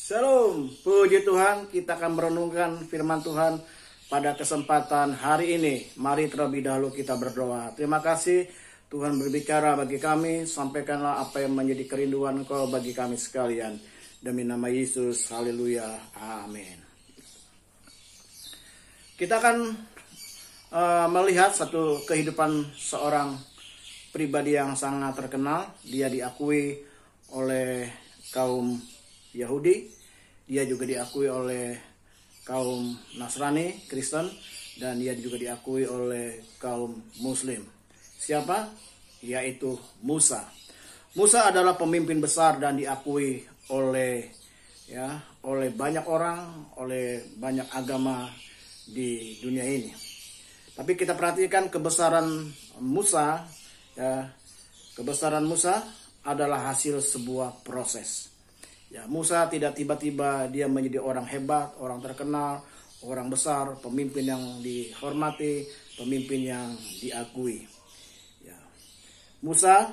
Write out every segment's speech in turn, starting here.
Shalom, puji Tuhan, kita akan merenungkan firman Tuhan pada kesempatan hari ini. Mari terlebih dahulu kita berdoa. Terima kasih Tuhan berbicara bagi kami, sampaikanlah apa yang menjadi kerinduan Engkau bagi kami sekalian. Demi nama Yesus, haleluya, amin. Kita akan melihat satu kehidupan seorang pribadi yang sangat terkenal. Dia diakui oleh kaum Yahudi, dia juga diakui oleh kaum Nasrani, Kristen, dan dia juga diakui oleh kaum Muslim. Siapa? Yaitu Musa. Musa adalah pemimpin besar dan diakui oleh banyak orang, oleh banyak agama di dunia ini. Tapi kita perhatikan kebesaran Musa, kebesaran Musa adalah hasil sebuah proses. Musa tidak tiba-tiba dia menjadi orang hebat, orang terkenal, orang besar, pemimpin yang dihormati, pemimpin yang diakui. Musa,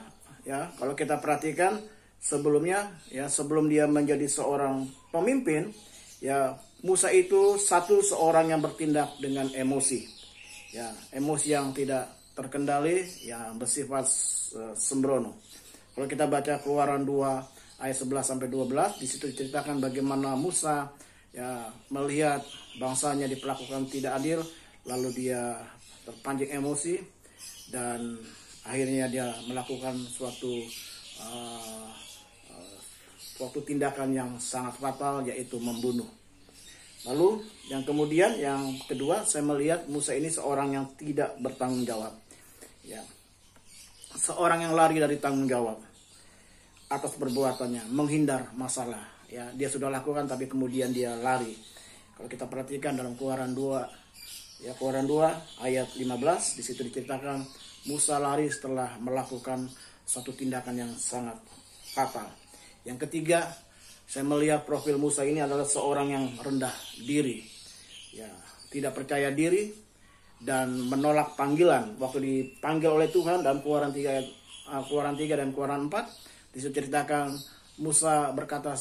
kalau kita perhatikan sebelumnya, sebelum dia menjadi seorang pemimpin, Musa itu seorang yang bertindak dengan emosi, emosi yang tidak terkendali, yang bersifat sembrono. Kalau kita baca Keluaran 2 ayat 11 sampai 12, di situ diceritakan bagaimana Musa melihat bangsanya diperlakukan tidak adil, lalu dia terpancing emosi dan akhirnya dia melakukan suatu tindakan yang sangat fatal, yaitu membunuh. Lalu yang kedua, saya melihat Musa ini seorang yang tidak bertanggung jawab, seorang yang lari dari tanggung jawab atas perbuatannya, menghindar masalah. Dia sudah lakukan tapi kemudian dia lari. Kalau kita perhatikan dalam Keluaran 2 ayat 15, di situ diceritakan Musa lari setelah melakukan satu tindakan yang sangat fatal. Yang ketiga, saya melihat profil Musa ini adalah seorang yang rendah diri, tidak percaya diri dan menolak panggilan. Waktu dipanggil oleh Tuhan dalam Keluaran 3 dan Keluaran 4, diceritakan Musa berkata,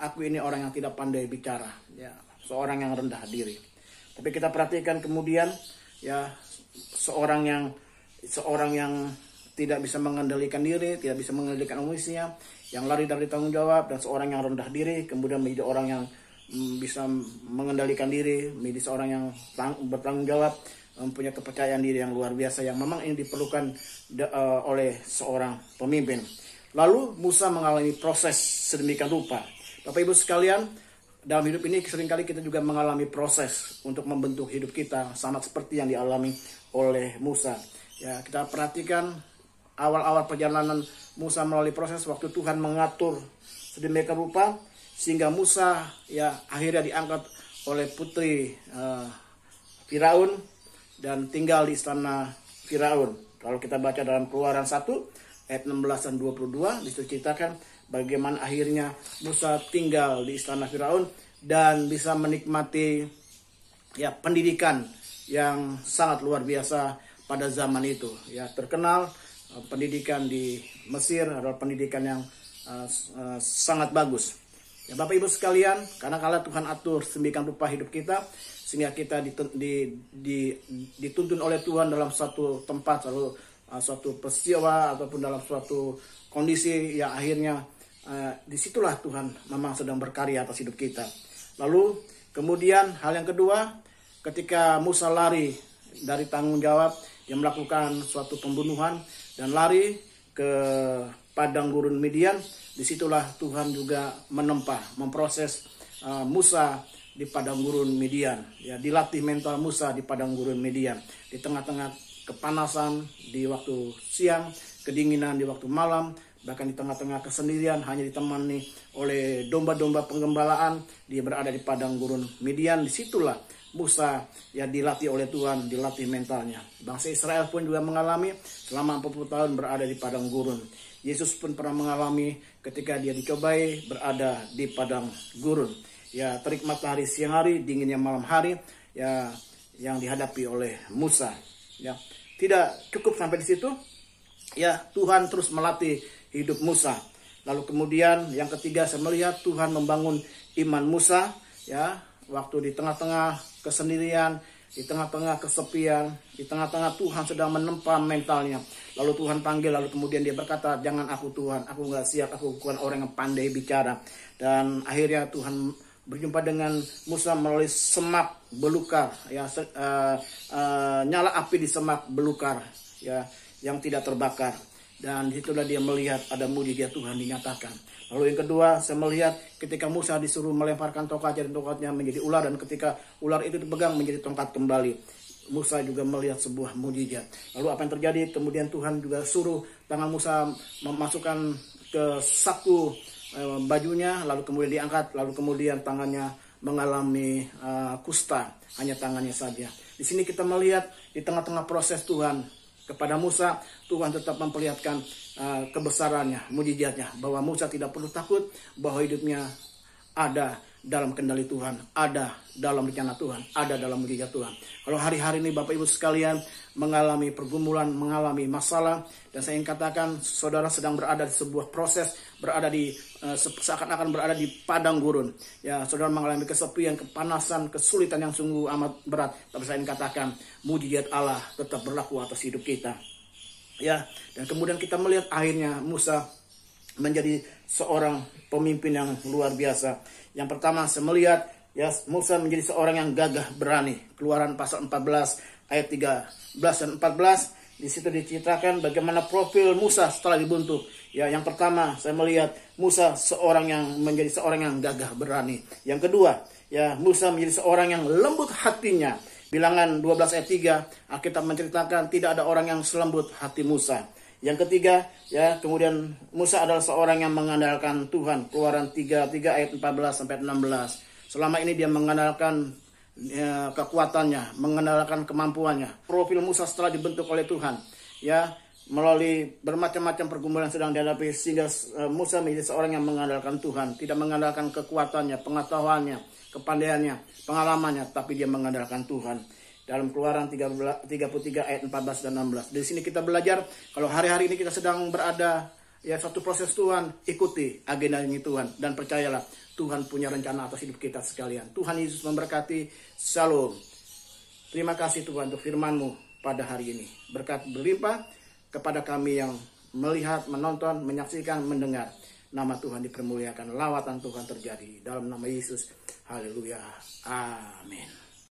aku ini orang yang tidak pandai bicara, seorang yang rendah diri. Tapi kita perhatikan kemudian, seorang yang tidak bisa mengendalikan diri, tidak bisa mengendalikan emosinya, yang lari dari tanggung jawab, dan seorang yang rendah diri kemudian menjadi orang yang bisa mengendalikan diri, menjadi seorang yang bertanggung jawab, mempunyai kepercayaan diri yang luar biasa, yang memang ini diperlukan oleh seorang pemimpin. Lalu Musa mengalami proses sedemikian rupa. Bapak Ibu sekalian, dalam hidup ini seringkali kita juga mengalami proses untuk membentuk hidup kita, sama seperti yang dialami oleh Musa. Kita perhatikan awal-awal perjalanan Musa melalui proses waktu Tuhan mengatur sedemikian rupa, sehingga Musa akhirnya diangkat oleh putri Firaun dan tinggal di istana Firaun. Kalau kita baca dalam Keluaran 1 ayat 16 dan 22, disitu ceritakan bagaimana akhirnya Musa tinggal di istana Firaun dan bisa menikmati pendidikan yang sangat luar biasa pada zaman itu. Terkenal pendidikan di Mesir adalah pendidikan yang sangat bagus. Bapak Ibu sekalian, karena kala Tuhan atur sedemikian rupa hidup kita, sehingga kita dituntun oleh Tuhan dalam satu tempat, suatu peristiwa ataupun dalam suatu kondisi yang akhirnya disitulah Tuhan memang sedang berkarya atas hidup kita. Lalu kemudian hal yang kedua, ketika Musa lari dari tanggung jawab, dia melakukan suatu pembunuhan dan lari ke padang gurun Midian. Disitulah Tuhan juga memproses Musa di padang gurun Midian. Dilatih mental Musa di padang gurun Midian, di tengah-tengah kepanasan di waktu siang, kedinginan di waktu malam, bahkan di tengah-tengah kesendirian, hanya ditemani oleh domba-domba penggembalaan. Dia berada di padang gurun Midian. Disitulah Musa dilatih oleh Tuhan, dilatih mentalnya. Bangsa Israel pun juga mengalami selama 40 tahun berada di padang gurun. Yesus pun pernah mengalami ketika dia dicobai berada di padang gurun. Terik matahari siang hari, dinginnya malam hari, yang dihadapi oleh Musa. Tidak cukup sampai di situ, Tuhan terus melatih hidup Musa. Lalu kemudian yang ketiga, saya melihat Tuhan membangun iman Musa, ya, waktu di tengah-tengah kesendirian, di tengah-tengah kesepian, di tengah-tengah Tuhan sedang menempa mentalnya. Lalu Tuhan panggil, lalu kemudian dia berkata, jangan aku Tuhan, aku nggak siap, aku bukan orang yang pandai bicara. Dan akhirnya Tuhan berjumpa dengan Musa melalui semak belukar, ya, nyala api di semak belukar, ya, yang tidak terbakar. Dan disitulah dia melihat ada mujizat Tuhan dinyatakan. Lalu yang kedua, saya melihat ketika Musa disuruh melemparkan tongkatnya, dan tongkatnya menjadi ular, dan ketika ular itu dipegang menjadi tongkat kembali. Musa juga melihat sebuah mujizat. Lalu apa yang terjadi? Kemudian Tuhan juga suruh tangan Musa memasukkan ke saku bajunya, lalu kemudian diangkat, lalu kemudian tangannya mengalami kusta, hanya tangannya saja. Di sini kita melihat di tengah-tengah proses Tuhan kepada Musa, Tuhan tetap memperlihatkan kebesarannya, mujizatnya, bahwa Musa tidak perlu takut, bahwa hidupnya ada dalam kendali Tuhan, ada dalam rencana Tuhan, ada dalam mujizat Tuhan. Kalau hari-hari ini Bapak Ibu sekalian mengalami pergumulan, mengalami masalah, dan saya ingin katakan saudara sedang berada di sebuah proses, berada di seakan-akan berada di padang gurun. Ya, saudara mengalami kesepian, kepanasan, kesulitan yang sungguh amat berat. Tapi saya ingin katakan mujizat Allah tetap berlaku atas hidup kita. Ya, dan kemudian kita melihat akhirnya Musa menjadi seorang pemimpin yang luar biasa. Yang pertama saya melihat, ya, Musa menjadi seorang yang gagah berani. Keluaran pasal 14 ayat 13 dan 14. Di situ diceritakan bagaimana profil Musa setelah dibentuk. Ya, yang pertama saya melihat Musa seorang yang menjadi seorang yang gagah berani. Yang kedua, ya, Musa menjadi seorang yang lembut hatinya. Bilangan 12 ayat 3, Alkitab menceritakan tidak ada orang yang selembut hati Musa. Yang ketiga, ya, kemudian Musa adalah seorang yang mengandalkan Tuhan. Keluaran 3 ayat 14 sampai 16. Selama ini dia mengandalkan kekuatannya, mengandalkan kemampuannya. Profil Musa setelah dibentuk oleh Tuhan, ya, melalui bermacam-macam pergumulan yang sedang dihadapi, sehingga Musa menjadi seorang yang mengandalkan Tuhan, tidak mengandalkan kekuatannya, pengetahuannya, kepandaiannya, pengalamannya, tapi dia mengandalkan Tuhan. Dalam Keluaran 33 ayat 14 dan 16. Di sini kita belajar kalau hari-hari ini kita sedang berada, ya, satu proses Tuhan, ikuti agenda ini Tuhan, dan percayalah Tuhan punya rencana atas hidup kita sekalian. Tuhan Yesus memberkati. Shalom. Terima kasih Tuhan untuk firman-Mu pada hari ini. Berkat berlimpah kepada kami yang melihat, menonton, menyaksikan, mendengar. Nama Tuhan dipermuliakan, lawatan Tuhan terjadi dalam nama Yesus. Haleluya. Amin.